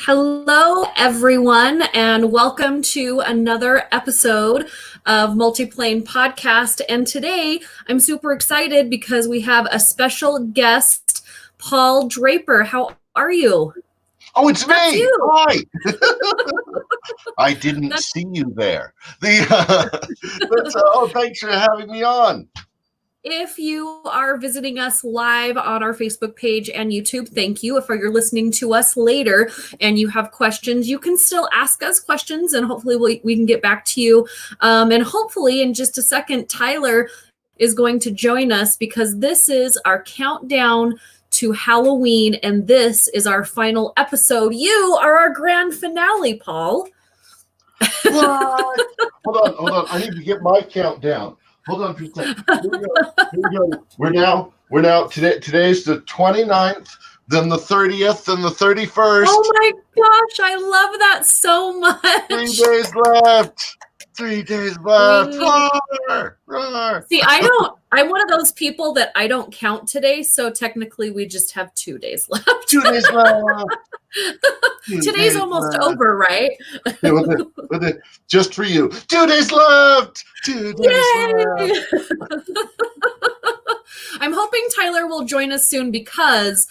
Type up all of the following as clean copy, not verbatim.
Hello, everyone, and welcome to another episode of Multiplane Podcast. And today I'm super excited because we have a special guest, Paul Draper. How are you? Oh, it's That's me. you. Hi. I didn't see you there. Thanks for having me on. If you are visiting us live on our Facebook page and YouTube, thank you. If you're listening to us later and you have questions, you can still ask us questions and hopefully we can get back to you. And hopefully in just a second, Tyler is going to join us because this is our countdown to Halloween and this is our final episode. You are our grand finale, Paul. What? Hold on. I need to get my countdown. Hold on for a second. Here we go. We're now today's the 29th, then the 30th, then the 31st. Oh my gosh, I love that so much. 3 days left. 3 days left. Roar. See, I'm one of those people that I don't count today, so technically we just have 2 days left. 2 days left. Today's almost over, right? Just for you. 2 days left. 2 days left. I'm hoping Tyler will join us soon because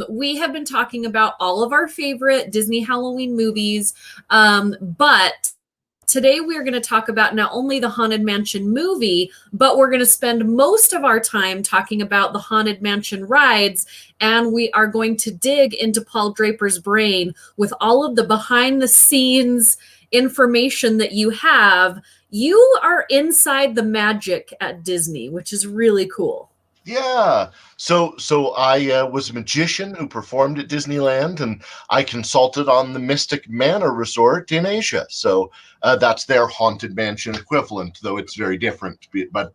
we have been talking about all of our favorite Disney Halloween movies, but today we're going to talk about not only the Haunted Mansion movie, but we're going to spend most of our time talking about the Haunted Mansion rides, and we are going to dig into Paul Draper's brain with all of the behind-the-scenes information that you have. You are inside the magic at Disney, which is really cool. Yeah. So I was a magician who performed at Disneyland, and I consulted on the Mystic Manor Resort in Asia. So that's their Haunted Mansion equivalent, though it's very different. But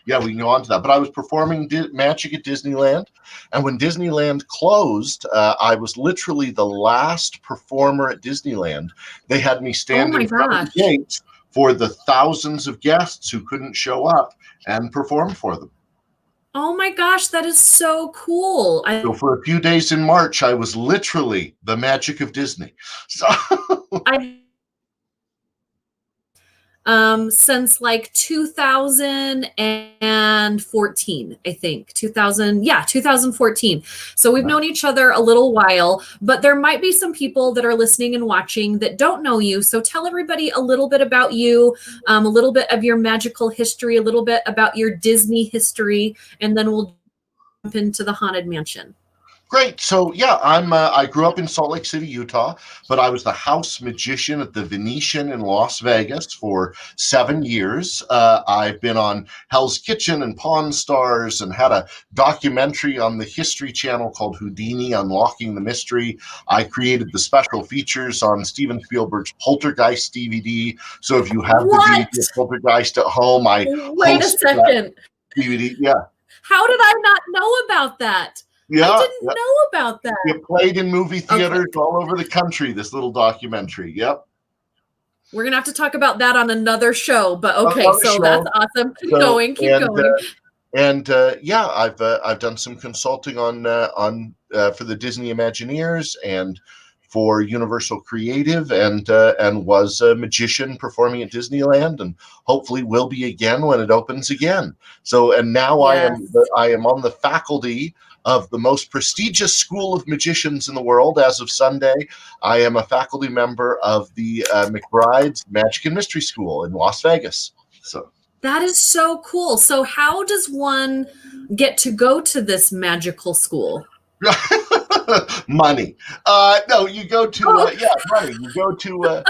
yeah, we can go on to that. But I was performing magic at Disneyland, and when Disneyland closed, I was literally the last performer at Disneyland. They had me stand in front of the gates for the thousands of guests who couldn't show up and perform for them. Oh my gosh, that is so cool. So for a few days in March, I was literally the magic of Disney. So since like 2014, I think 2014. So we've known each other a little while, but there might be some people that are listening and watching that don't know you. So tell everybody a little bit about you, a little bit of your magical history, a little bit about your Disney history, and then we'll jump into the Haunted Mansion. Great. So yeah, I grew up in Salt Lake City, Utah, but I was the house magician at the Venetian in Las Vegas for 7 years. I've been on Hell's Kitchen and Pawn Stars and had a documentary on the History Channel called Houdini Unlocking the Mystery. I created the special features on Steven Spielberg's Poltergeist DVD. So if you have the DVD of Poltergeist at home, Wait a second. DVD. Yeah. How did I not know about that? Yeah, I didn't know about that. It played in movie theaters all over the country, this little documentary. Yep. We're going to have to talk about that on another show, but okay, that's awesome. Keep going. Yeah, I've done some consulting on for the Disney Imagineers and for Universal Creative, and was a magician performing at Disneyland, and hopefully will be again when it opens again. So, and now yes. I am on the faculty of the most prestigious school of magicians in the world. As of Sunday, I am a faculty member of the McBride's Magic and Mystery School in Las Vegas. So that is so cool. So how does one get to go to this magical school? Money. No, you go to money. You go to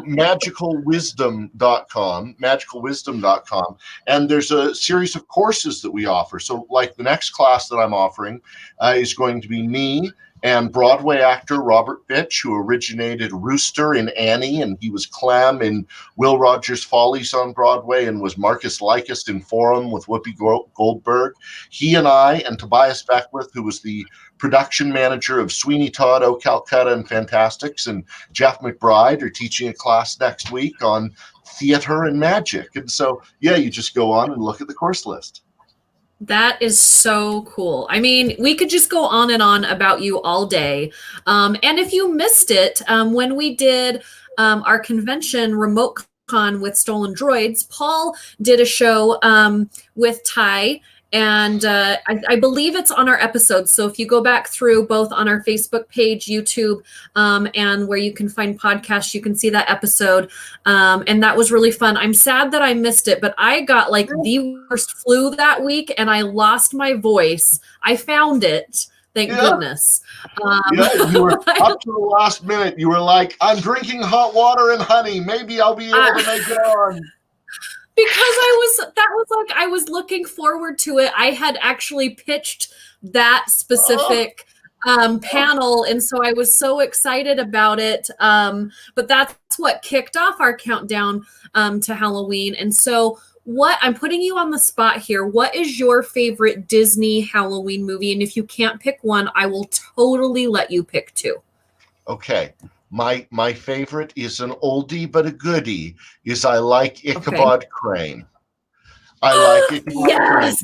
magicalwisdom.com, and there's a series of courses that we offer. So like the next class that I'm offering is going to be me and Broadway actor Robert Fitch, who originated Rooster in Annie, and he was Clem in Will Rogers Follies on Broadway, and was Marcus Lycus in Forum with Whoopi Goldberg. He and I and Tobias Beckwith, who was the production manager of Sweeney Todd, O Calcutta, and Fantastics, and Jeff McBride are teaching a class next week on theater and magic. And so, yeah, you just go on and look at the course list. That is so cool. I mean, we could just go on and on about you all day. And if you missed it, when we did our convention remote con with Stolen Droids, Paul did a show with Ty. And I believe it's on our episodes. So if you go back through both on our Facebook page, YouTube, and where you can find podcasts, you can see that episode. And that was really fun. I'm sad that I missed it, but I got like the worst flu that week and I lost my voice. I found it. Thank goodness. Yeah, you were up to the last minute. You were like, I'm drinking hot water and honey. Maybe I'll be able to make it on. Because I was looking forward to it. I had actually pitched that specific panel, and so I was so excited about it. But that's what kicked off our countdown to Halloween. And so I'm putting you on the spot here. What is your favorite Disney Halloween movie? And if you can't pick one, I will totally let you pick two. Okay. My favorite is an oldie but a goodie. I like Ichabod Crane. I like Ichabod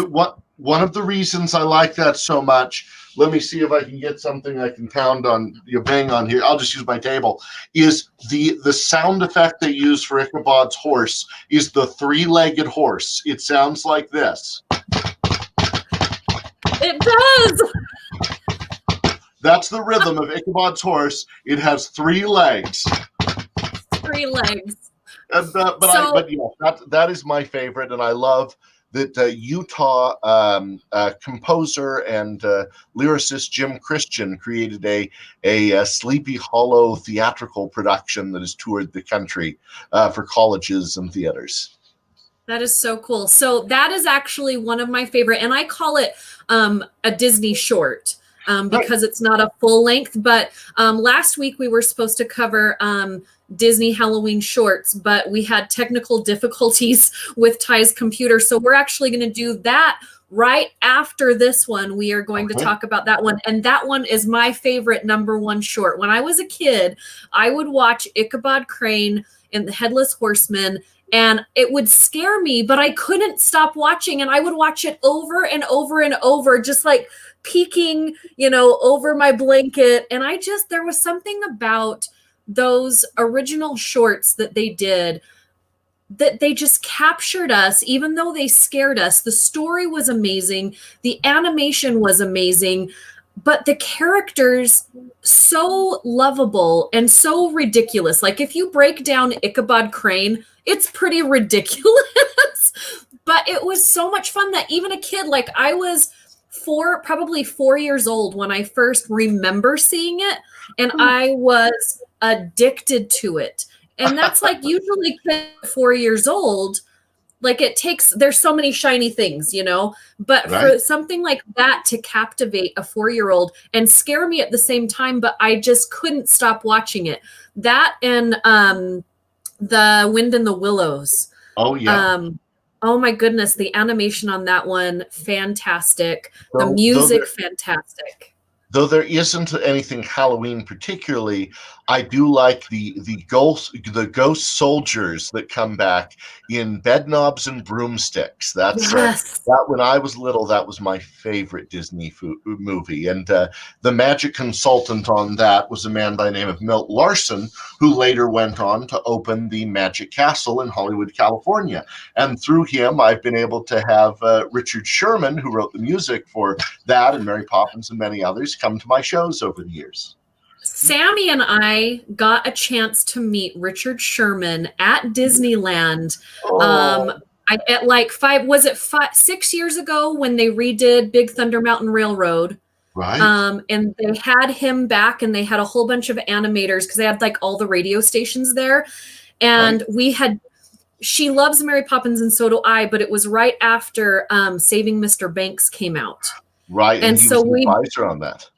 Crane. One of the reasons I like that so much, let me see if I can get something I can pound on, bang on here. I'll just use my table. Is the sound effect they use for Ichabod's horse is the three-legged horse. It sounds like this. It does. That's the rhythm of Ichabod's horse. It has three legs. Three legs. That is my favorite, and I love that Utah composer and lyricist Jim Christian created a Sleepy Hollow theatrical production that has toured the country for colleges and theaters. That is so cool. So that is actually one of my favorite, and I call it a Disney short. Because it's not a full length. But last week we were supposed to cover Disney Halloween shorts, but we had technical difficulties with Ty's computer. So we're actually going to do that right after this one. We are going to talk about that one. And that one is my favorite #1 short. When I was a kid, I would watch Ichabod Crane and the Headless Horseman, and it would scare me, but I couldn't stop watching. And I would watch it over and over and over, just like peeking, over my blanket. And there was something about those original shorts that they did that they just captured us, even though they scared us. The story was amazing. The animation was amazing, but the characters so lovable and so ridiculous. Like if you break down Ichabod Crane, it's pretty ridiculous, but it was so much fun that even a kid, like I was probably 4 years old when I first remember seeing it, and I was addicted to it. And that's like usually 4 years old, like there's so many shiny things, but for something like that to captivate a 4-year-old and scare me at the same time, but I just couldn't stop watching it. That and The Wind in the Willows. Oh yeah. Oh my goodness, the animation on that one, fantastic. The music, fantastic. Though there isn't anything Halloween particularly, I do like the ghost soldiers that come back in Bedknobs and Broomsticks. That's that when I was little, that was my favorite Disney movie. And the magic consultant on that was a man by the name of Milt Larson, who later went on to open the Magic Castle in Hollywood, California. And through him, I've been able to have Richard Sherman, who wrote the music for that and Mary Poppins and many others, come to my shows over the years. Sammy and I got a chance to meet Richard Sherman at Disneyland. At like 6 years ago when they redid Big Thunder Mountain Railroad. Right. And they had him back, and they had a whole bunch of animators because they had like all the radio stations there. And she loves Mary Poppins and so do I, but it was right after Saving Mr. Banks came out. Right. And so we advisor on that.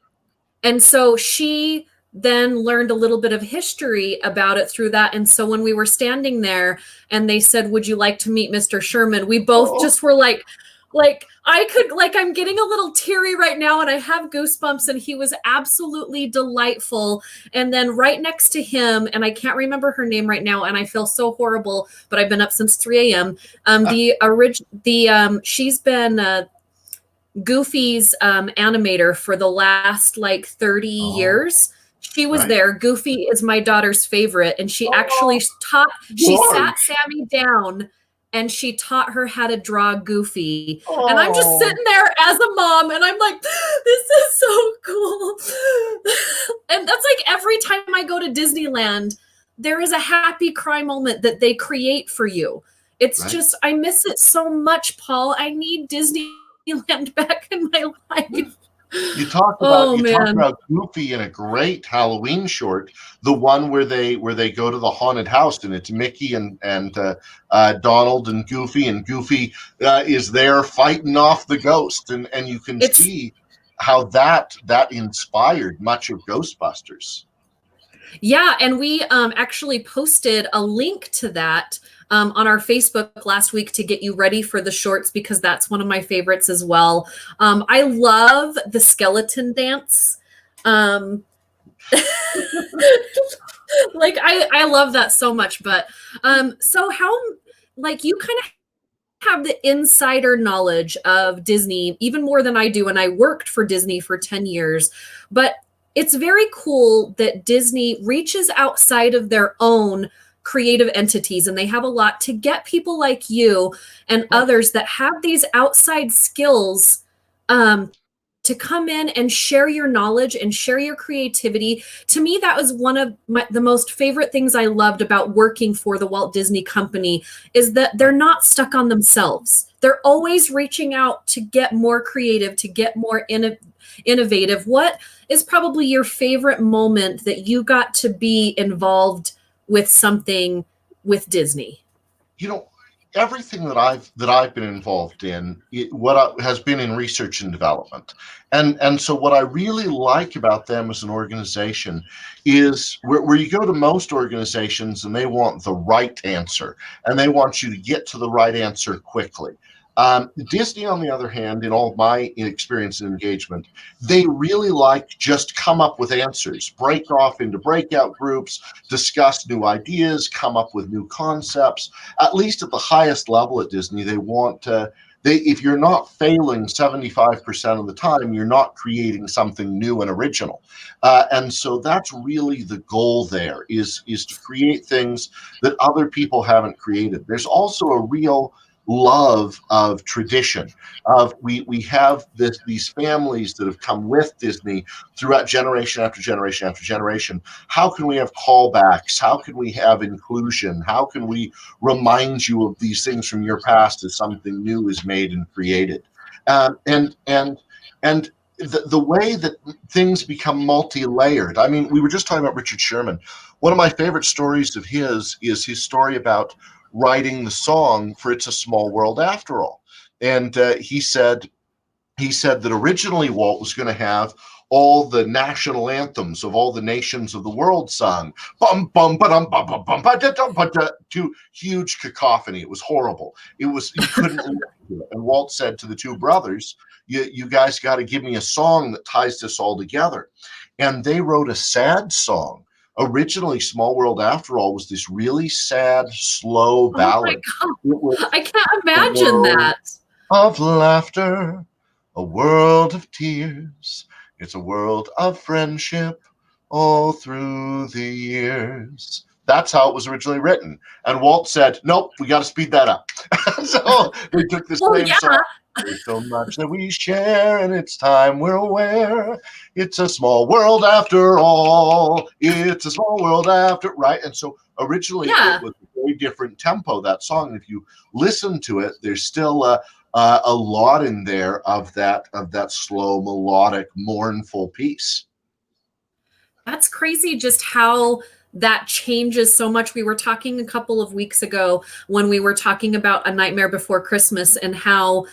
And so she then learned a little bit of history about it through that. And so when we were standing there and they said, "Would you like to meet Mr. Sherman?" We both just were like, I'm getting a little teary right now and I have goosebumps, and he was absolutely delightful. And then right next to him, and I can't remember her name right now, and I feel so horrible, but I've been up since 3 a.m. She's been Goofy's animator for the last like 30 Oh, years. She was right. there. Goofy is my daughter's favorite. And she actually she sat George. Sammy down and she taught her how to draw Goofy. And I'm just Oh, sitting there as a mom and I'm like, this is so cool. And that's like every time I go to Disneyland, there is a happy cry moment that they create for you. It's right. just, I miss it so much, Paul. I need Disneyland back in my life. Oh You talk man. about Goofy in a great Halloween short, the one where they go to the haunted house, and it's Mickey and Donald and Goofy is there fighting off the ghost, and you can It's see how that inspired much of Ghostbusters. Yeah, and we actually posted a link to that on our Facebook last week to get you ready for the shorts, because that's one of my favorites as well. I love the skeleton dance. Um, like I love that so much. But so how, like, you kind of have the insider knowledge of Disney even more than I do, and I worked for Disney for 10 years. But it's very cool that Disney reaches outside of their own creative entities, and they have a lot to get people like you and others that have these outside skills um, to come in and share your knowledge and share your creativity. To me, that was one of the most favorite things I loved about working for the Walt Disney Company, is that they're not stuck on themselves. They're always reaching out to get more creative, to get more innovative. What is probably your favorite moment that you got to be involved with something with Disney? You know, everything that I've been involved in, has been in research and development, and so what I really like about them as an organization is where you go to most organizations and they want the right answer, and they want you to get to the right answer quickly. Disney, on the other hand, in all my experience and engagement, they really like just come up with answers, break off into breakout groups, discuss new ideas, come up with new concepts. At least at the highest level at Disney, they want to. If you're not failing 75% of the time, you're not creating something new and original, and so that's really the goal. There is to create things that other people haven't created. There's also a real love of tradition. Of we have these families that have come with Disney throughout generation after generation after generation. How can we have callbacks? How can we have inclusion? How can we remind you of these things from your past as something new is made and created? And the way that things become multi-layered. I mean, we were just talking about Richard Sherman. One of my favorite stories of his is his story about writing the song for "It's a Small World After All," and he said that originally Walt was going to have all the national anthems of all the nations of the world sung, bum bum ba dum bum bum bum ba da dum ba da, to huge cacophony. It was horrible. It was, you couldn't listen to it. And Walt said to the two brothers, "You guys got to give me a song that ties this all together." And they wrote a sad song. Originally, "Small World After All" was this really sad, slow Oh my ballad. It was God. I can't a imagine world that. of laughter, a world of tears. It's a world of friendship all through the years. That's how it was originally written. And Walt said, "Nope, we got to speed that up." So they took the Well, same song. yeah. There's so much that we share, and it's time we're aware. It's a small world after all. It's a small world after, right? And so originally it Yeah. was a very different tempo, that song. If you listen to it, there's still a lot in there of that slow, melodic, mournful piece. That's crazy just how that changes so much. We were talking a couple of weeks ago when we were talking about A Nightmare Before Christmas, and how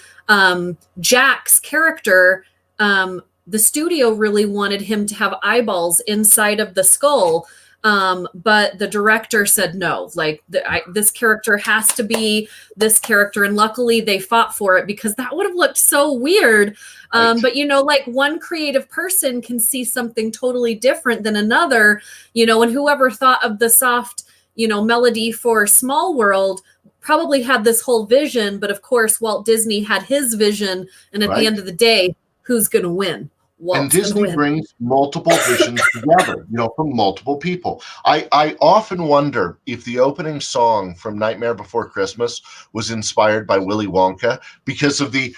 Jack's character, the studio really wanted him to have eyeballs inside of the skull. But the director said no, like this character has to be this character. And luckily they fought for it, because that would have looked so weird. Right. But, like one creative person can see something totally different than another, and whoever thought of the soft, melody for Small World probably had this whole vision. But of course, Walt Disney had his vision. And at the Right. end of the day, who's going to win? And Disney brings multiple visions together, from multiple people. I often wonder if the opening song from Nightmare Before Christmas was inspired by Willy Wonka, because of the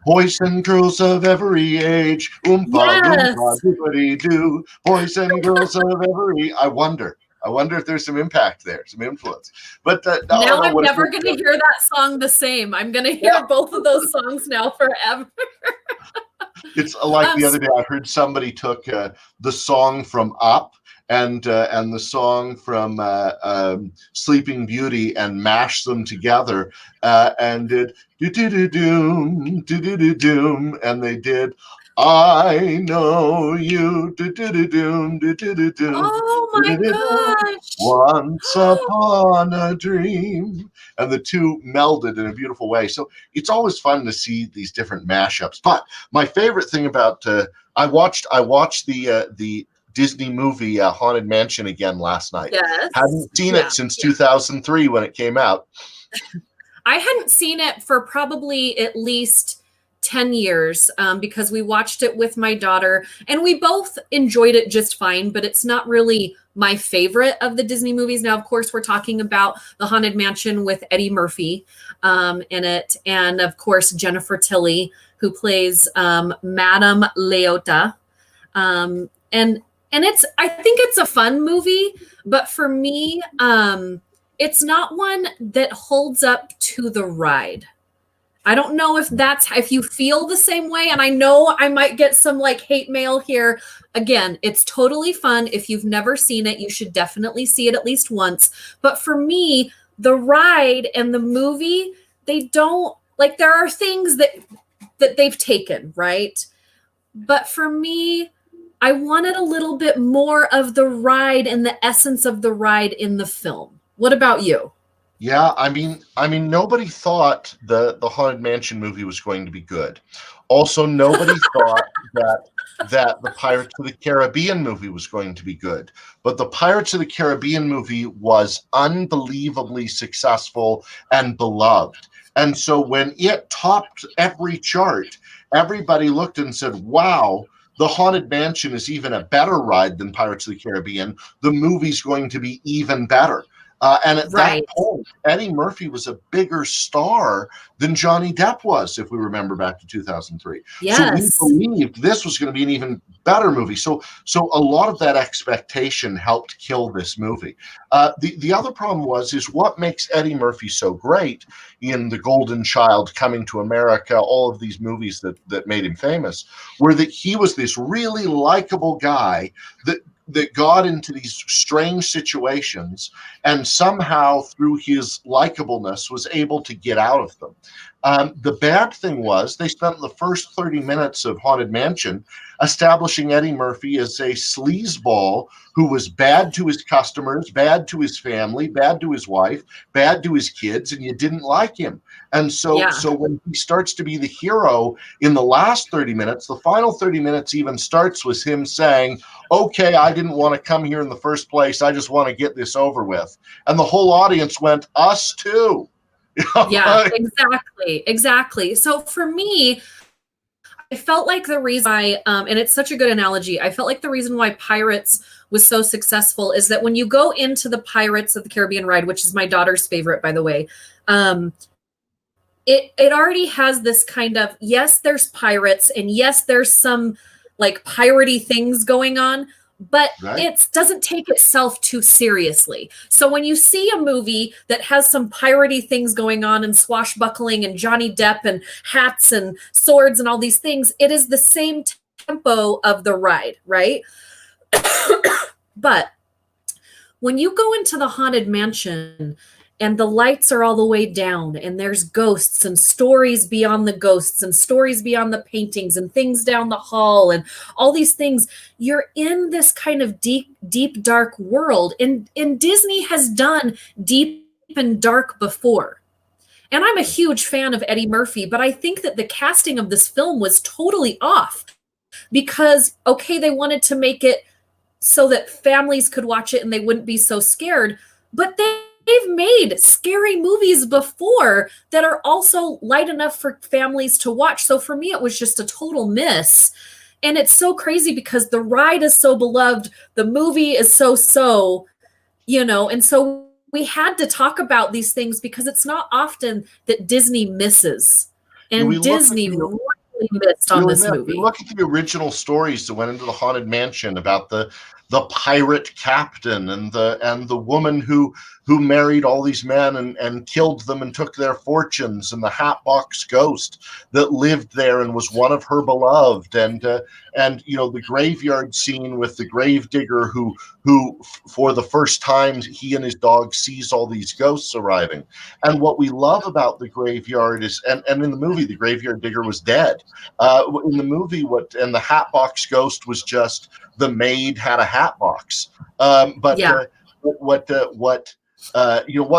boys and girls of every age, oompa loompa doobity doo, boys and girls of every. I wonder if there's some impact there, some influence. But now I'm never going to hear that song the same. I'm going to hear both of those songs now forever. It's like the other day I heard somebody took the song from Up and the song from Sleeping Beauty and mashed them together and did do-do-do-doom, do-do-do-doom, and they did I know you, do-do-do-doom, do-do-do-doom. Oh my gosh! Once upon a dream. And the two melded in a beautiful way. So it's always fun to see these different mashups. But my favorite thing about I watched the Disney movie Haunted Mansion again last night. Yes. Hadn't seen it since 2003 when it came out. I hadn't seen it for probably at least 10 years because we watched it with my daughter and we both enjoyed it just fine, but it's not really my favorite of the Disney movies. Now, of course, we're talking about the Haunted Mansion with Eddie Murphy in it. And of course, Jennifer Tilly, who plays Madame Leota. And I think it's a fun movie, but for me, it's not one that holds up to the ride. I don't know if you feel the same way. And I know I might get some hate mail here. Again, it's totally fun. If you've never seen it, you should definitely see it at least once. But for me, the ride and the movie, they don't there are things that they've taken, right? But for me, I wanted a little bit more of the ride and the essence of the ride in the film. What about you? Yeah, I mean, nobody thought the Haunted Mansion movie was going to be good. Also, nobody thought that the Pirates of the Caribbean movie was going to be good. But the Pirates of the Caribbean movie was unbelievably successful and beloved. And so when it topped every chart, everybody looked and said, wow, the Haunted Mansion is even a better ride than Pirates of the Caribbean. The movie's going to be even better. And at that point, Eddie Murphy was a bigger star than Johnny Depp was, if we remember back to 2003. Yes. So we believed this was going to be an even better movie. So a lot of that expectation helped kill this movie. The other problem is what makes Eddie Murphy so great in The Golden Child, Coming to America, all of these movies that made him famous, were that he was this really likable guy that got into these strange situations and somehow through his likableness was able to get out of them. The bad thing was they spent the first 30 minutes of Haunted Mansion establishing Eddie Murphy as a sleazeball who was bad to his customers, bad to his family, bad to his wife, bad to his kids, and you didn't like him. And so when he starts to be the hero in the last 30 minutes, the final 30 minutes even starts with him saying, okay, I didn't want to come here in the first place. I just want to get this over with. And the whole audience went, us too. Yeah, exactly. So for me, I felt like the reason why, and it's such a good analogy, I felt like the reason why Pirates was so successful is that when you go into the Pirates of the Caribbean ride, which is my daughter's favorite, by the way, it already has this kind of, yes, there's pirates, and yes, there's some piratey things going on, but it doesn't take itself too seriously. So when you see a movie that has some piratey things going on and swashbuckling and Johnny Depp and hats and swords and all these things, it is the same tempo of the ride, right? But when you go into the Haunted Mansion, and the lights are all the way down, and there's ghosts and stories beyond the ghosts and stories beyond the paintings and things down the hall and all these things. You're in this kind of deep dark world, and Disney has done deep and dark before. And I'm a huge fan of Eddie Murphy, but I think that the casting of this film was totally off because, okay, they wanted to make it so that families could watch it and they wouldn't be so scared, but they've made scary movies before that are also light enough for families to watch. So for me, it was just a total miss. And it's so crazy because the ride is so beloved, the movie is so, and so we had to talk about these things because it's not often that Disney misses. And Disney really missed on this movie. We look at the original stories that went into the Haunted Mansion about the pirate captain and the woman who married all these men and killed them and took their fortunes, and the Hatbox Ghost that lived there and was one of her beloved, and the graveyard scene with the gravedigger who for the first time he and his dog sees all these ghosts arriving. And what we love about the graveyard is, and in the movie the graveyard digger was dead. In the movie, and the Hatbox Ghost was just the maid had a hat box. What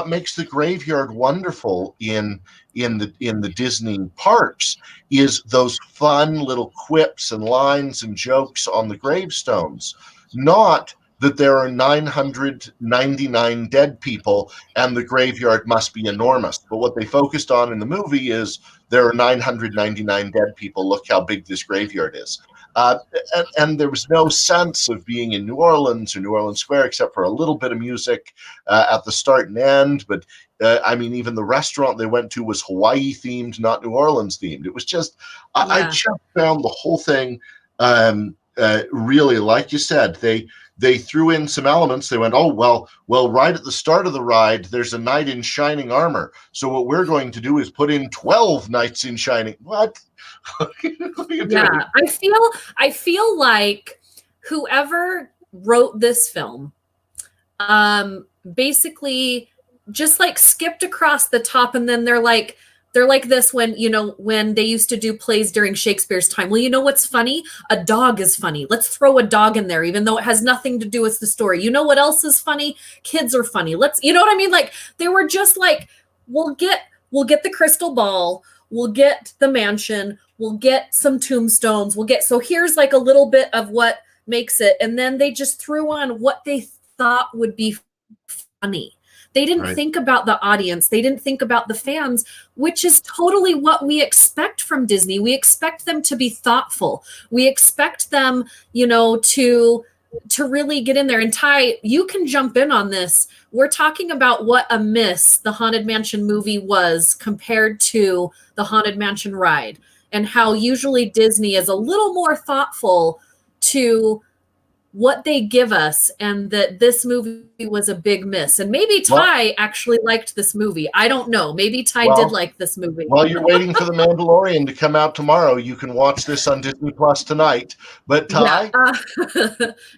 makes the graveyard wonderful in the Disney parks is those fun little quips and lines and jokes on the gravestones. Not that there are 999 dead people and the graveyard must be enormous. But what they focused on in the movie is there are 999 dead people. Look how big this graveyard is. And there was no sense of being in New Orleans or New Orleans Square except for a little bit of music at the start and end. But even the restaurant they went to was Hawaii themed, not New Orleans themed. It was just, I just found the whole thing really, like you said, they threw in some elements. They went, oh, well, right at the start of the ride, there's a knight in shining armor. So what we're going to do is put in 12 knights in shining. What? Yeah, I feel like whoever wrote this film basically just like skipped across the top, and then they're like this when they used to do plays during Shakespeare's time. Well, you know what's funny? A dog is funny. Let's throw a dog in there, even though it has nothing to do with the story. You know what else is funny? Kids are funny. You know what I mean? Like they were just like, we'll get the crystal ball, we'll get the mansion, we'll get some tombstones, so here's like a little bit of what makes it. And then they just threw on what they thought would be funny. They didn't think about the audience. They didn't think about the fans, which is totally what we expect from Disney. We expect them to be thoughtful. We expect them, to really get in there. And Ty, you can jump in on this. We're talking about what a miss the Haunted Mansion movie was compared to the Haunted Mansion ride, and how usually Disney is a little more thoughtful to what they give us, and that this movie was a big miss. And maybe Ty actually liked this movie. I don't know. Maybe Ty did like this movie. While you're waiting for The Mandalorian to come out tomorrow, you can watch this on Disney Plus tonight. But Ty?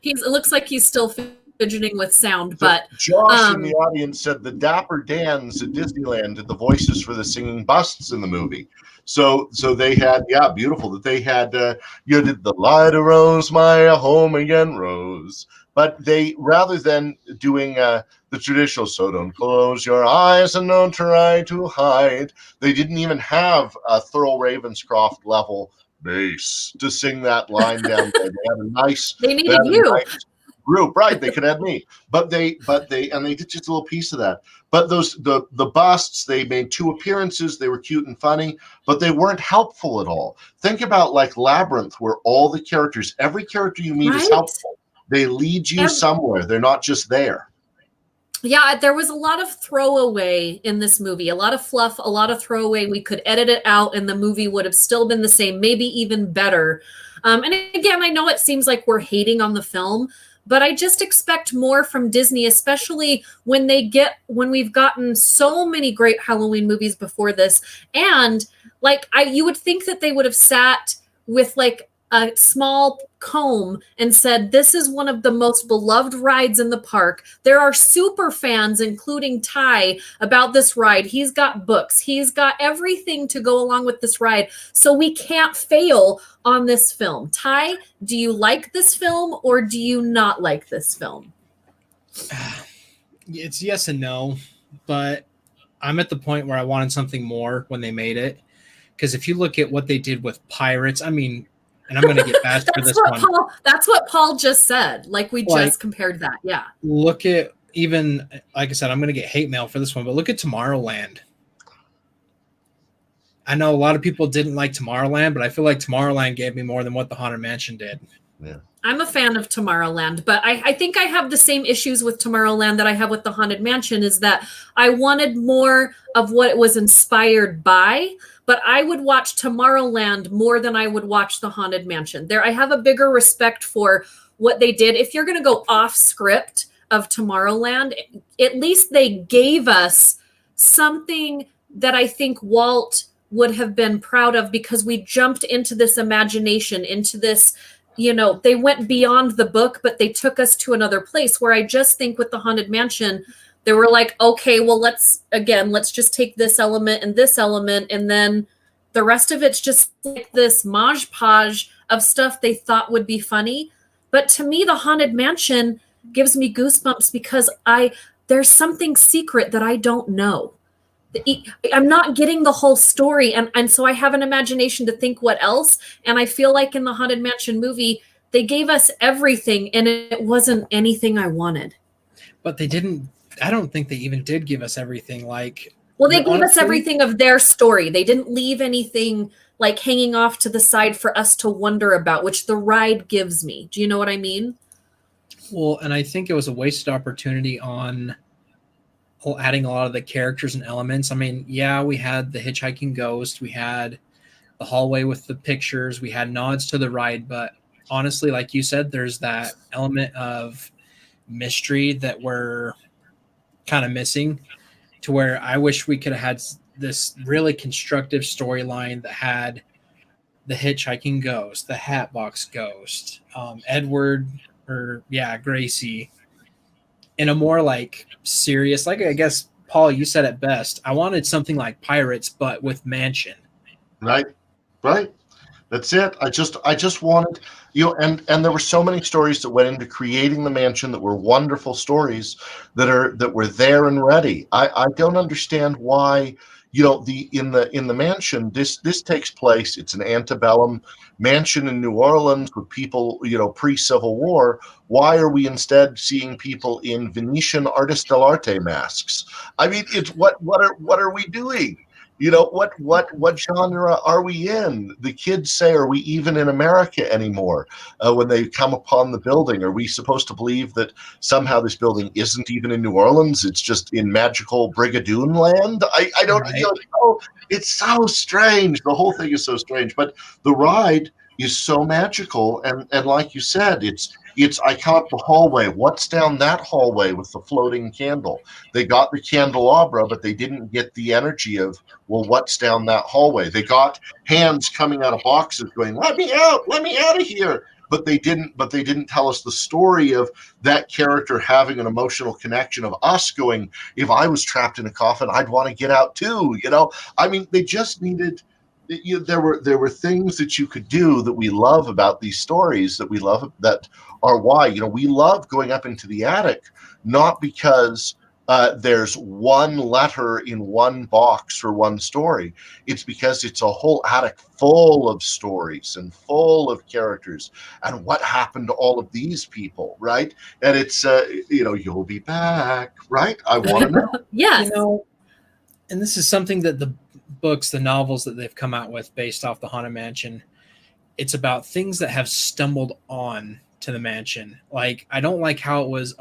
It looks like he's still fidgeting with sound. But Josh in the audience said the Dapper Dans at Disneyland did the voices for the singing busts in the movie. So they had, beautiful that they had, you did the light arose, my home again rose. But they, rather than doing the traditional, so don't close your eyes and don't try to hide, they didn't even have a Thurl Ravenscroft level bass to sing that line down there. They had a nice, they needed you. Nice group, right? They could have me, but they did just a little piece of that. But the busts, they made 2 appearances. They were cute and funny, but they weren't helpful at all. Think about like Labyrinth, where all the characters, every character you meet is helpful. They lead you somewhere. They're not just there. Yeah, there was a lot of throwaway in this movie, a lot of fluff, a lot of throwaway. We could edit it out and the movie would have still been the same, maybe even better. And again, I know it seems like we're hating on the film, but I just expect more from Disney, especially when we've gotten so many great Halloween movies before this. And like, you would think that they would have sat with like a small comb and said, this is one of the most beloved rides in the park. There are super fans, including Ty, about this ride. He's got books. He's got everything to go along with this ride. So we can't fail on this film. Ty, do you like this film or do you not like this film? It's yes and no, but I'm at the point where I wanted something more when they made it. Because if you look at what they did with Pirates, I mean, and I'm going to get back to this one. That's what Paul just said. Like we just compared that. Yeah. Look at even, like I said, I'm going to get hate mail for this one, but look at Tomorrowland. I know a lot of people didn't like Tomorrowland, but I feel like Tomorrowland gave me more than what the Haunted Mansion did. Yeah. I'm a fan of Tomorrowland, but I think I have the same issues with Tomorrowland that I have with the Haunted Mansion, is that I wanted more of what it was inspired by, but I would watch Tomorrowland more than I would watch the Haunted Mansion. There, I have a bigger respect for what they did. If you're going to go off script of Tomorrowland, at least they gave us something that I think Walt would have been proud of, because we jumped into this imagination, into this, you know, they went beyond the book, but they took us to another place, where I just think with the Haunted Mansion, they were like, okay, well, let's just take this element, and then the rest of it's just like this modge podge of stuff they thought would be funny. But to me, the Haunted Mansion gives me goosebumps because there's something secret that I don't know. I'm not getting the whole story, and so I have an imagination to think what else. And I feel like in the Haunted Mansion movie, they gave us everything, and it wasn't anything I wanted. But they didn't. I don't think they even did give us everything. Like, well, they gave us everything of their story. They didn't leave anything like hanging off to the side for us to wonder about, which the ride gives me. Do you know what I mean? Well, and I think it was a wasted opportunity on adding a lot of the characters and elements. I mean, yeah, we had the hitchhiking ghost, we had the hallway with the pictures, we had nods to the ride, but honestly, like you said, there's that element of mystery that we're kind of missing, to where I wish we could have had this really constructive storyline that had the hitchhiking ghost, the Hatbox ghost, Edward, or Gracie, in a more like serious, like I guess, Paul, you said it best. I wanted something like Pirates, but with Mansion. Right. That's it. I just wanted, and there were so many stories that went into creating the mansion that were wonderful stories that were there and ready. I don't understand why, in the mansion, this takes place. It's an antebellum mansion in New Orleans with people, pre-Civil War. Why are we instead seeing people in Venetian artist dell'arte masks? I mean, it's what are we doing? What genre are we in? The kids say, are we even in America anymore? When they come upon the building, are we supposed to believe that somehow this building isn't even in New Orleans? It's just in magical Brigadoon land? I don't know. It's so strange. The whole thing is so strange. But the ride is so magical. And like you said, it's I count the hallway. What's down that hallway with the floating candle? They got the candelabra, but they didn't get the energy of, well, what's down that hallway? They got hands coming out of boxes going, let me out of here. But they didn't tell us the story of that character having an emotional connection of us going, if I was trapped in a coffin, I'd want to get out too. I mean, they just needed, there were things that you could do that we love about these stories, that we love, that are why, we love going up into the attic, not because there's one letter in one box for one story. It's because it's a whole attic full of stories and full of characters and what happened to all of these people, right? And it's, you'll be back, right? I want to know. Yes. And this is something that the books, the novels that they've come out with based off the Haunted Mansion, it's about things that have stumbled on to the mansion. Like, I don't like how it was,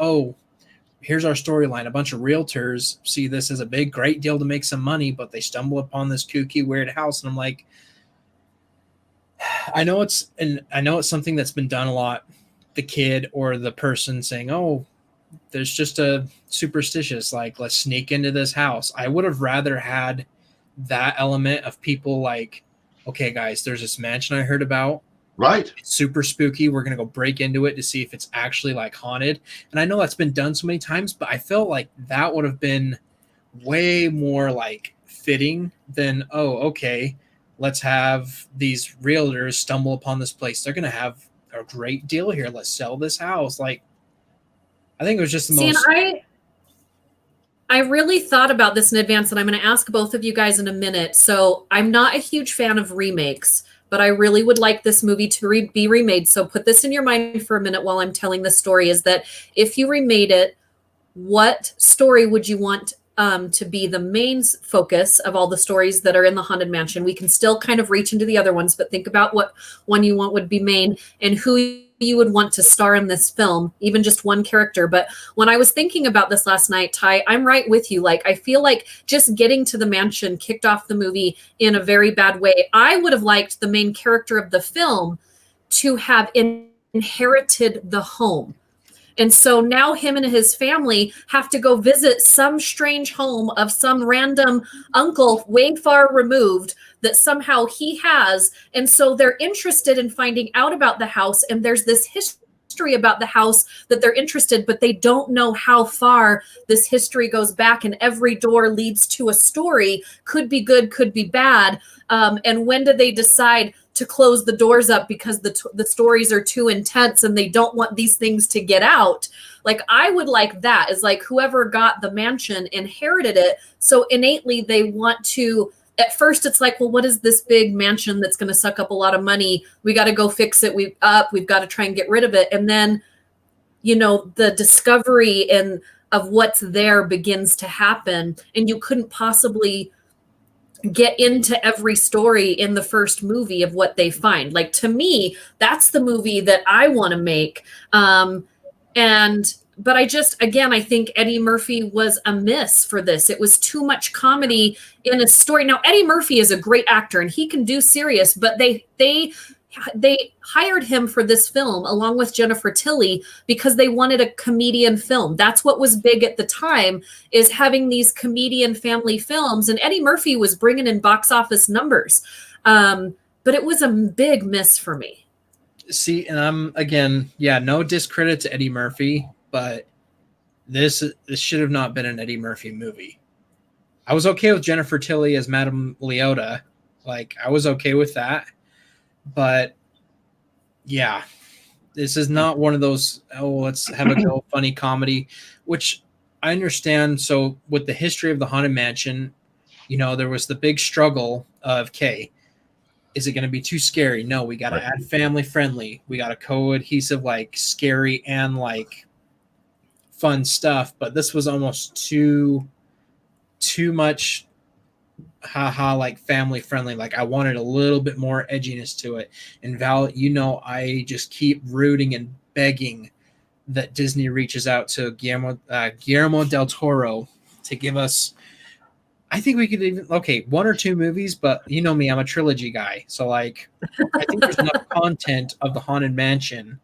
here's our storyline. A bunch of realtors see this as a big, great deal to make some money, but they stumble upon this kooky, weird house. And I'm like, I know it's something that's been done a lot. The kid or the person saying, there's just a superstitious, like, let's sneak into this house. I would have rather had that element of people like, okay, guys, there's this mansion I heard about. Right. It's super spooky. We're gonna go break into it to see if it's actually like haunted. And I know that's been done so many times, but I felt like that would have been way more like fitting than, oh, okay, let's have these realtors stumble upon this place. They're gonna have a great deal here. Let's sell this house. Like, I think it was just the See, most. and I really thought about this in advance, and I'm going to ask both of you guys in a minute. So I'm not a huge fan of remakes, but I really would like this movie to be remade. So put this in your mind for a minute while I'm telling the story, is that if you remade it, what story would you want to be the main focus of all the stories that are in the Haunted Mansion? We can still kind of reach into the other ones, but think about what one you want would be main and who you would want to star in this film, even just one character. But when I was thinking about this last night, Ty, I'm right with you. Like, I feel like just getting to the mansion kicked off the movie in a very bad way. I would have liked the main character of the film to have inherited the home. And so now him and his family have to go visit some strange home of some random uncle way far removed that somehow he has. And so they're interested in finding out about the house. And there's this history about the house that they're interested, but they don't know how far this history goes back. And every door leads to a story, could be good, could be bad. And when do they decide to close the doors up because the stories are too intense and they don't want these things to get out? Like, I would like that, is like whoever got the mansion inherited it. So innately they want to, at first it's like, well, what is this big mansion that's going to suck up a lot of money? We got to go fix it. We've got to try and get rid of it. And then, you know, the discovery of what's there begins to happen. And you couldn't possibly get into every story in the first movie of what they find. Like, to me, that's the movie that I want to make. But I think Eddie Murphy was a miss for this. It was too much comedy in a story. Now, Eddie Murphy is a great actor and he can do serious, but they hired him for this film along with Jennifer Tilly because they wanted a comedian film. That's what was big at the time, is having these comedian family films. And Eddie Murphy was bringing in box office numbers. But it was a big miss for me. See, and I'm, again, no discredit to Eddie Murphy, but this should have not been an Eddie Murphy movie. I was okay with Jennifer Tilly as Madame Leota. Like, I was okay with that. But yeah, this is not one of those, oh, let's have a go funny comedy, which I understand. So with the history of the Haunted Mansion, you know, there was the big struggle of, okay, is it going to be too scary? No, we got to add family friendly. We got a cohesive, like, scary and like fun stuff. But this was almost too much like family friendly. Like, I wanted a little bit more edginess to it. And Val, you know, I just keep rooting and begging that Disney reaches out to Guillermo del Toro to give us, I think we could even, one or two movies, but you know me, I'm a trilogy guy. So, like, I think there's enough content of the Haunted Mansion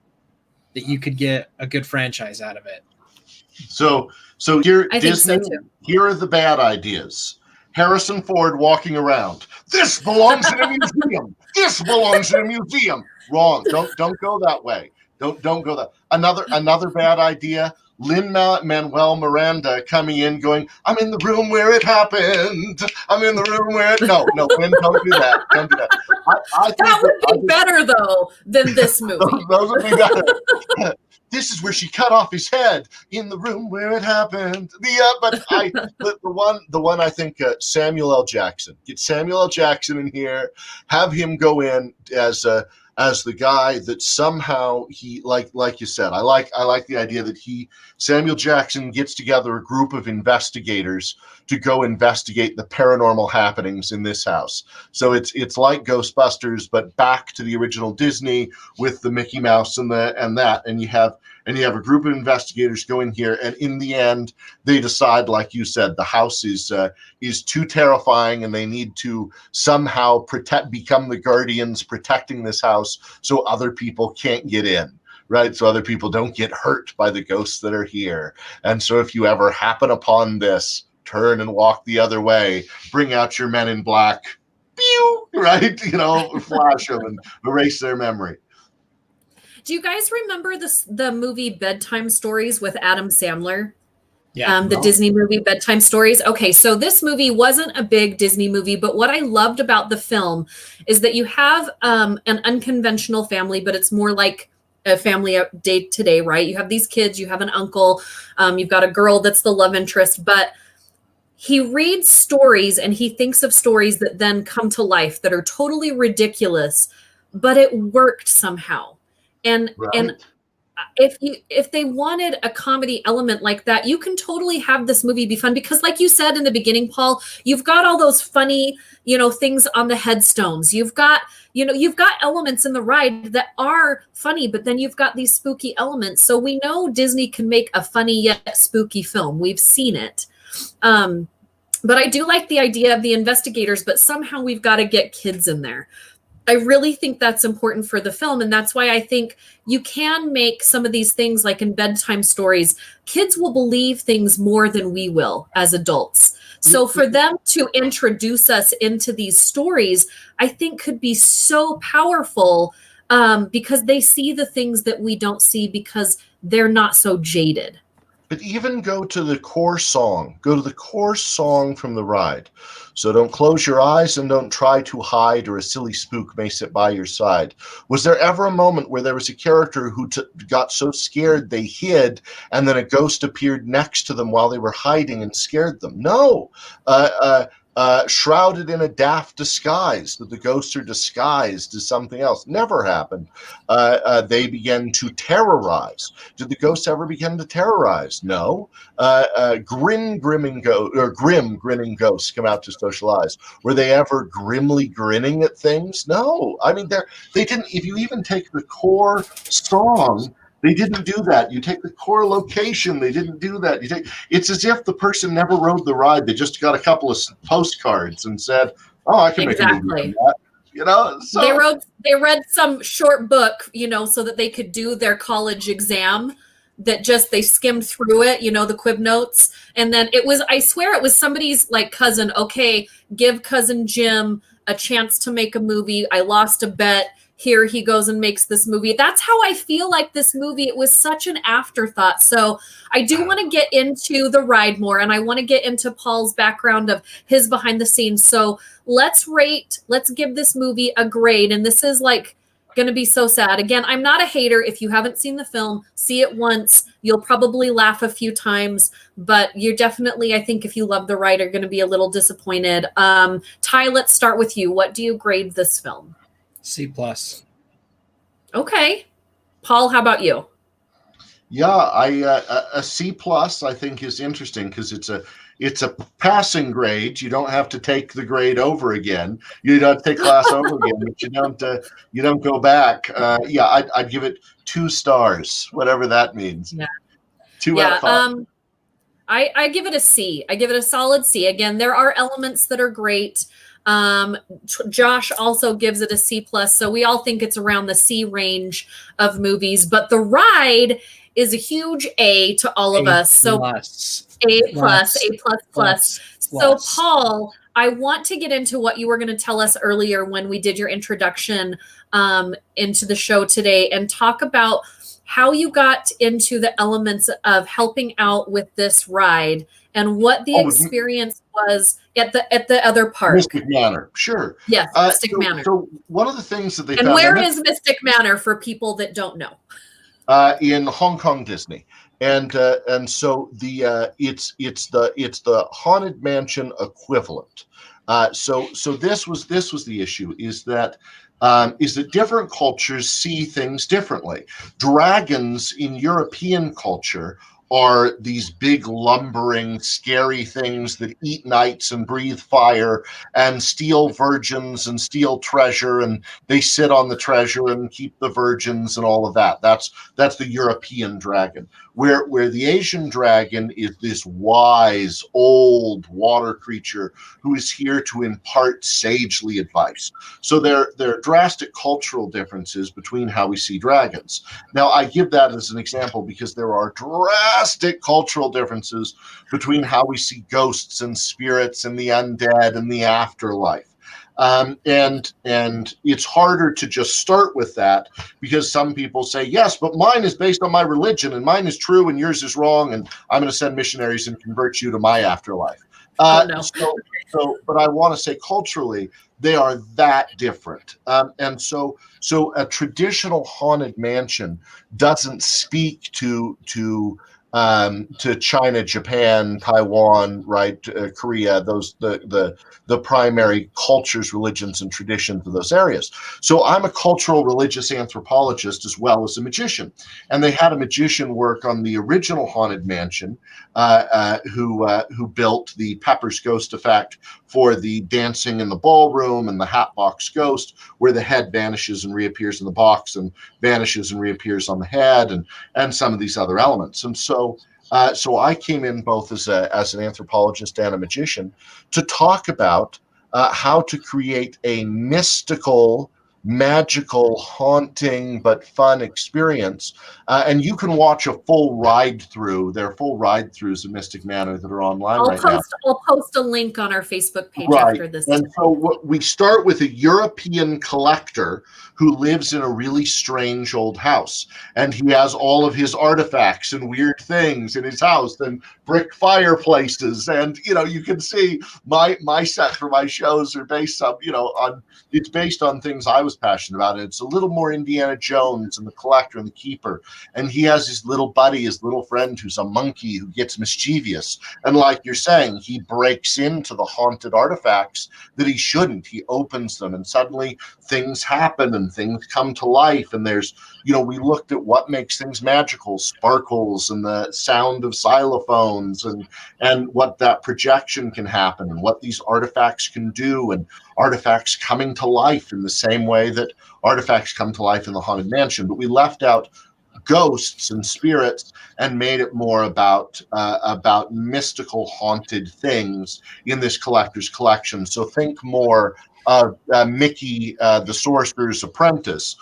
that you could get a good franchise out of it. So here, I Disney, think so too. Here are the bad ideas. Harrison Ford walking around. This belongs in a museum. This belongs in a museum. Wrong. Don't go that way. Don't go that. Another bad idea. Lin-Manuel Miranda coming in, going, "I'm in the room where it happened. I'm in the room where it." No, Lin, don't do that. Don't do that. I think that would be better though than this movie. those would be better. This is where she cut off his head, in the room where it happened. The one I think, Samuel L. Jackson. Get Samuel L. Jackson in here, have him go in as the guy that somehow he, like you said, I like the idea that Samuel Jackson gets together a group of investigators to go investigate the paranormal happenings in this house. So it's like Ghostbusters, but back to the original Disney with the Mickey Mouse and that, and you have a group of investigators go in here, and in the end, they decide, like you said, the house is too terrifying, and they need to somehow become the guardians protecting this house, so other people can't get in. Right, so other people don't get hurt by the ghosts that are here. And so if you ever happen upon this, turn and walk the other way. Bring out your men in black. Pew! Right, flash them and erase their memory. Do you guys remember the movie Bedtime Stories with Adam Sandler? Yeah. The Disney movie Bedtime Stories. Okay, so this movie wasn't a big Disney movie, but what I loved about the film is that you have an unconventional family, but it's more like a family day to day, right? You have these kids, you have an uncle, you've got a girl that's the love interest, but he reads stories and he thinks of stories that then come to life that are totally ridiculous, but it worked somehow. And Right. if they wanted a comedy element like that, you can totally have this movie be fun because, like you said in the beginning, Paul, you've got all those funny, things on the headstones. You've got elements in the ride that are funny, but then you've got these spooky elements. So we know Disney can make a funny yet spooky film. We've seen it. But I do like the idea of the investigators, but somehow we've got to get kids in there. I really think that's important for the film. And that's why I think you can make some of these things like in Bedtime Stories, kids will believe things more than we will as adults. So for them to introduce us into these stories, I think could be so powerful because they see the things that we don't see because they're not so jaded. But even go to the core song. Go to the core song from the ride. So don't close your eyes and don't try to hide, or a silly spook may sit by your side. Was there ever a moment where there was a character who got so scared they hid, and then a ghost appeared next to them while they were hiding and scared them? No. Shrouded in a daft disguise, that the ghosts are disguised as something else. Never happened. They began to terrorize. Did the ghosts ever begin to terrorize? No. Grim grinning ghosts come out to socialize. Were they ever grimly grinning at things? No. I mean, they didn't. If you even take the core song, they didn't do that. You take the core location, they didn't do that. It's as if the person never rode the ride. They just got a couple of postcards and said, "Oh, I can make a movie on that." So they read some short book, so that they could do their college exam. That just they skimmed through it, the Quib notes, and then I swear it was somebody's like cousin. Okay, give cousin Jim a chance to make a movie. I lost a bet. Here he goes and makes this movie. That's how I feel like this movie. It was such an afterthought. So I do want to get into the ride more, and I want to get into Paul's background of his behind the scenes. So let's give this movie a grade. And this is like going to be so sad. Again, I'm not a hater. If you haven't seen the film, see it once. You'll probably laugh a few times, but you're definitely, I think if you love the ride, are going to be a little disappointed. Ty, let's start with you. What do you grade this film? C+. Okay. Paul, how about you? Yeah, a C+ I think is interesting because it's a passing grade. You don't have to take the grade over again. You don't take class over again, but you don't go back. I'd give it 2 stars, whatever that means. Yeah. 2 out of 5. I give it a C. I give it a solid C. Again, there are elements that are great. Josh also gives it a C+, so we all think it's around the C range of movies, but the ride is a huge A to all of us. So A+. So Paul, I want to get into what you were going to tell us earlier when we did your introduction into the show today, and talk about how you got into the elements of helping out with this ride and what the experience was at the other park. Mystic Manor, sure. Yes, Mystic Manor. So one of the things that they and found, where is Mystic Manor for people that don't know? In Hong Kong Disney, and so it's the Haunted Mansion equivalent. So this was the issue, is that different cultures see things differently. Dragons in European culture are these big, lumbering, scary things that eat knights and breathe fire and steal virgins and steal treasure, and they sit on the treasure and keep the virgins and all of that. That's the European dragon. Where the Asian dragon is this wise, old water creature who is here to impart sagely advice. So there are drastic cultural differences between how we see dragons. Now, I give that as an example because there are drastic cultural differences between how we see ghosts and spirits and the undead and the afterlife. And it's harder to just start with that, because some people say, yes, but mine is based on my religion, and mine is true and yours is wrong, and I'm going to send missionaries and convert you to my afterlife. Oh no. But I want to say culturally, they are that different. And so a traditional haunted mansion doesn't speak to China, Japan, Taiwan, right, Korea, those the primary cultures, religions, and traditions of those areas. So I'm a cultural religious anthropologist as well as a magician, and they had a magician work on the original haunted mansion, who built the Pepper's Ghost effect for the dancing in the ballroom and the Hatbox Ghost, where the head vanishes and reappears in the box and vanishes and reappears on the head, and some of these other elements. And so I came in both as an anthropologist and a magician to talk about how to create a mystical, magical, haunting, but fun experience. And you can watch a full ride through. There are full ride throughs of Mystic Manor that are online now. I'll post a link on our Facebook page Right. after this. And so we start with a European collector who lives in a really strange old house, and he has all of his artifacts and weird things in his house and brick fireplaces. And you can see my set for my shows are based on things I was passionate about. And it's a little more Indiana Jones and the collector and the keeper. And he has his little buddy, his little friend, who's a monkey who gets mischievous. And like you're saying, he breaks into the haunted artifacts that he shouldn't. He opens them, and suddenly things happen and things come to life. And there's, we looked at what makes things magical, sparkles and the sound of xylophones, and what that projection can happen, and what these artifacts can do, and artifacts coming to life in the same way that artifacts come to life in the Haunted Mansion. But we left out ghosts and spirits and made it more about mystical haunted things in this collector's collection. So think more of Mickey, the Sorcerer's Apprentice,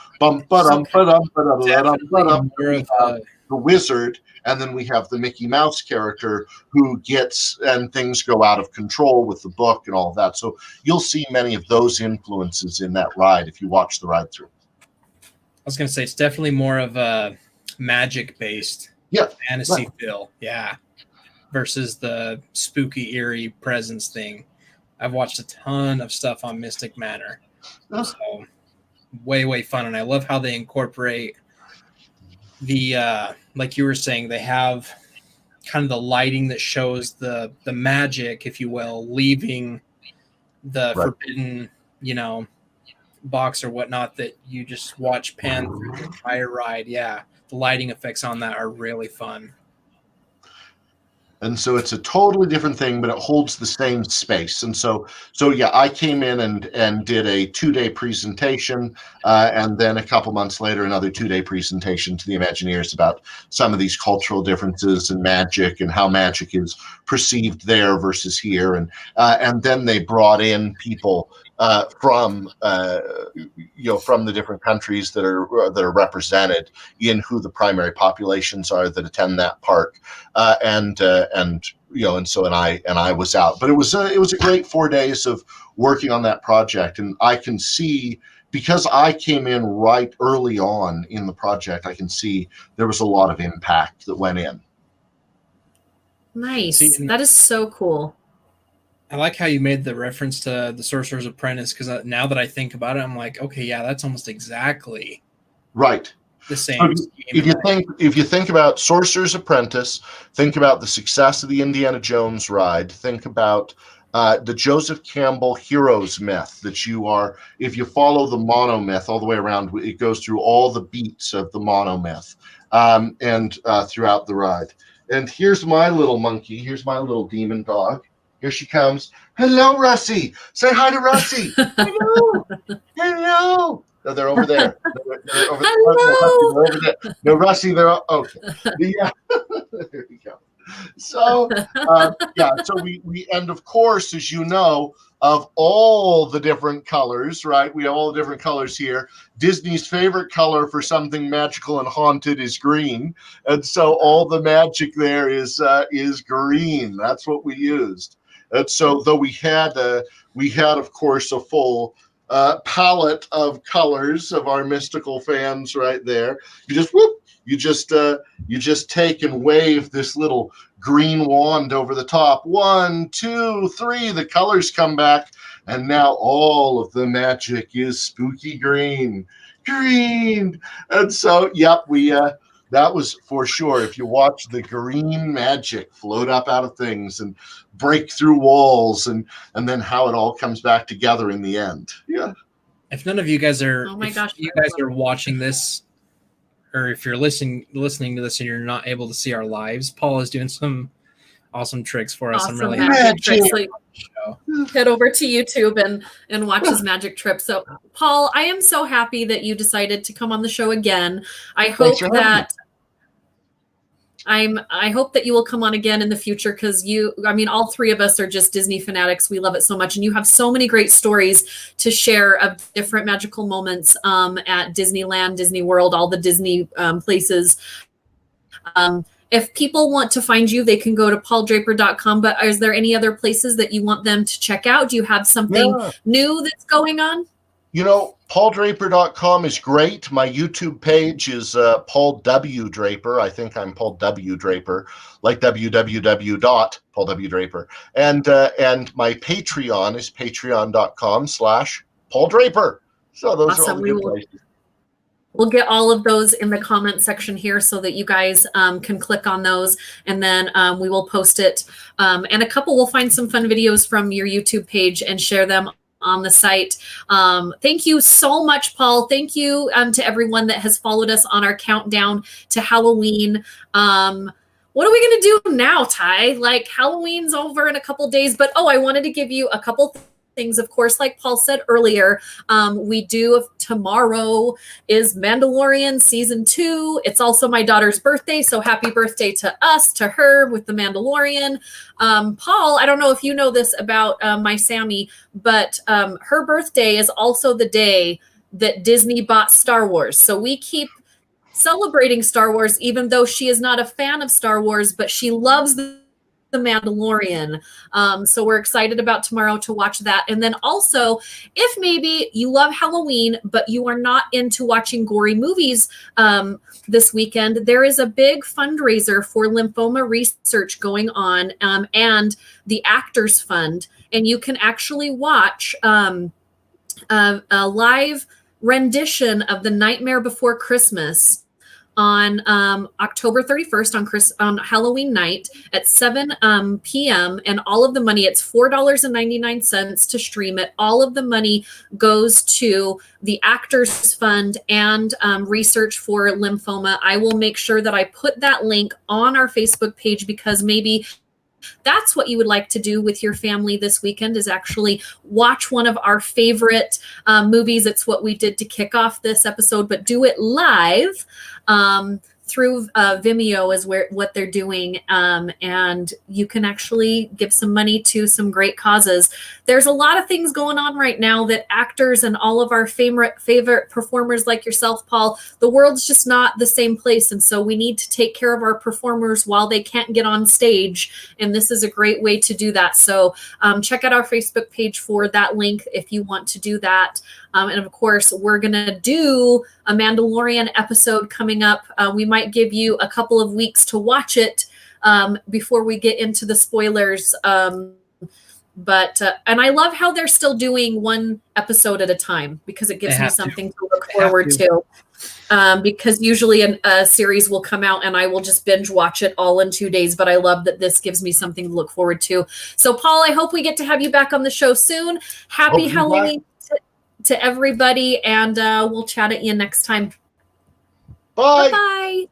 the wizard, and then we have the Mickey Mouse character who gets, and things go out of control with the book and all of that. So you'll see many of those influences in that ride if you watch the ride through. I was going to say it's definitely more of a magic-based fantasy feel, versus the spooky, eerie presence thing. I've watched a ton of stuff on Mystic Manor, so way fun, and I love how they incorporate the like you were saying, they have kind of the lighting that shows the magic, if you will, leaving the forbidden, box or whatnot that you just watch pan through the entire ride. Yeah, the lighting effects on that are really fun. And so it's a totally different thing, but it holds the same space. And so I came in and did a 2-day presentation, and then a couple months later, another 2-day presentation to the Imagineers about some of these cultural differences in magic and how magic is perceived there versus here. And then they brought in people from the different countries that are represented in who the primary populations are that attend that park, and I was out. But it was a great 4 days of working on that project, and I can see, because I came in right early on in the project, I can see there was a lot of impact that went in. Nice. That is so cool. I like how you made the reference to the Sorcerer's Apprentice, because now that I think about it, I'm like, okay, yeah, that's almost exactly right. The same. So if you think about Sorcerer's Apprentice, think about the success of the Indiana Jones ride, think about the Joseph Campbell heroes myth, that if you follow the monomyth all the way around, it goes through all the beats of the monomyth, and throughout the ride. And here's my little monkey. Here's my little demon dog. Here she comes. Hello, Russie. Say hi to Russie. Hello. Hello. No, they're over there. They're over Hello. there. They're over there. No, Russie, they're okay. Yeah. There you go. So, so we, and of course, as you know, of all the different colors, right? We have all the different colors here. Disney's favorite color for something magical and haunted is green. And so all the magic there is green. That's what we used. And so though we had of course a full palette of colors of our mystical fans right there. You just take and wave this little green wand over the top. 1, 2, 3, the colors come back, and now all of the magic is spooky green. And so that was for sure. If you watch the green magic float up out of things and break through walls, and then how it all comes back together in the end. Yeah. If none of you guys are, oh my gosh, you guys are watching this, or if you're listening to this and you're not able to see our lives, Paul is doing some awesome tricks for us. Awesome I'm really magic happy. tricks. So head over to YouTube and watch his magic trip. So, Paul, I am so happy that you decided to come on the show again. I hope that you will come on again in the future, because all three of us are just Disney fanatics. We love it so much. And you have so many great stories to share of different magical moments at Disneyland, Disney World, all the Disney places. If people want to find you, they can go to pauldraper.com. But is there any other places that you want them to check out? Do you have something new that's going on? PaulDraper.com is great. My YouTube page is Paul W. Draper. I think I'm Paul W. Draper, like www.Paul W. Draper. And my Patreon is patreon.com/Paul Draper. So those are all the good places. We'll get all of those in the comment section here so that you guys can click on those, and then we will post it. And we'll find some fun videos from your YouTube page and share them on the site. Thank you so much, Paul. Thank you to everyone that has followed us on our countdown to Halloween. What are we going to do now, Ty? Like, Halloween's over in a couple days, but I wanted to give you a couple things. Of course, like Paul said earlier, tomorrow is Mandalorian season 2. It's also my daughter's birthday, so happy birthday to her with the Mandalorian. Paul, I don't know if you know this about my Sammy, but her birthday is also the day that Disney bought Star Wars. So we keep celebrating Star Wars, even though she is not a fan of Star Wars, but she loves the Mandalorian. So we're excited about tomorrow to watch that. And then also, if maybe you love Halloween, but you are not into watching gory movies this weekend, there is a big fundraiser for lymphoma research going on, and the Actors Fund. And you can actually watch a live rendition of The Nightmare Before Christmas on October 31st on Halloween night at 7 p.m. And all of the money, it's $4.99 to stream it. All of the money goes to the Actors Fund and research for lymphoma. I will make sure that I put that link on our Facebook page, because maybe that's what you would like to do with your family this weekend, is actually watch one of our favorite movies. It's what we did to kick off this episode, but do it live through Vimeo is what they're doing. And you can actually give some money to some great causes. There's a lot of things going on right now that actors and all of our favorite performers like yourself, Paul, the world's just not the same place. And so we need to take care of our performers while they can't get on stage. And this is a great way to do that. So check out our Facebook page for that link if you want to do that. And of course, we're going to do a Mandalorian episode coming up. We might give you a couple of weeks to watch it before we get into the spoilers. But I love how they're still doing one episode at a time, because it gives me something to look forward to. Because usually a series will come out and I will just binge watch it all in 2 days. But I love that this gives me something to look forward to. So, Paul, I hope we get to have you back on the show soon. Happy Halloween to everybody, and we'll chat at you next time. Bye. Bye-bye.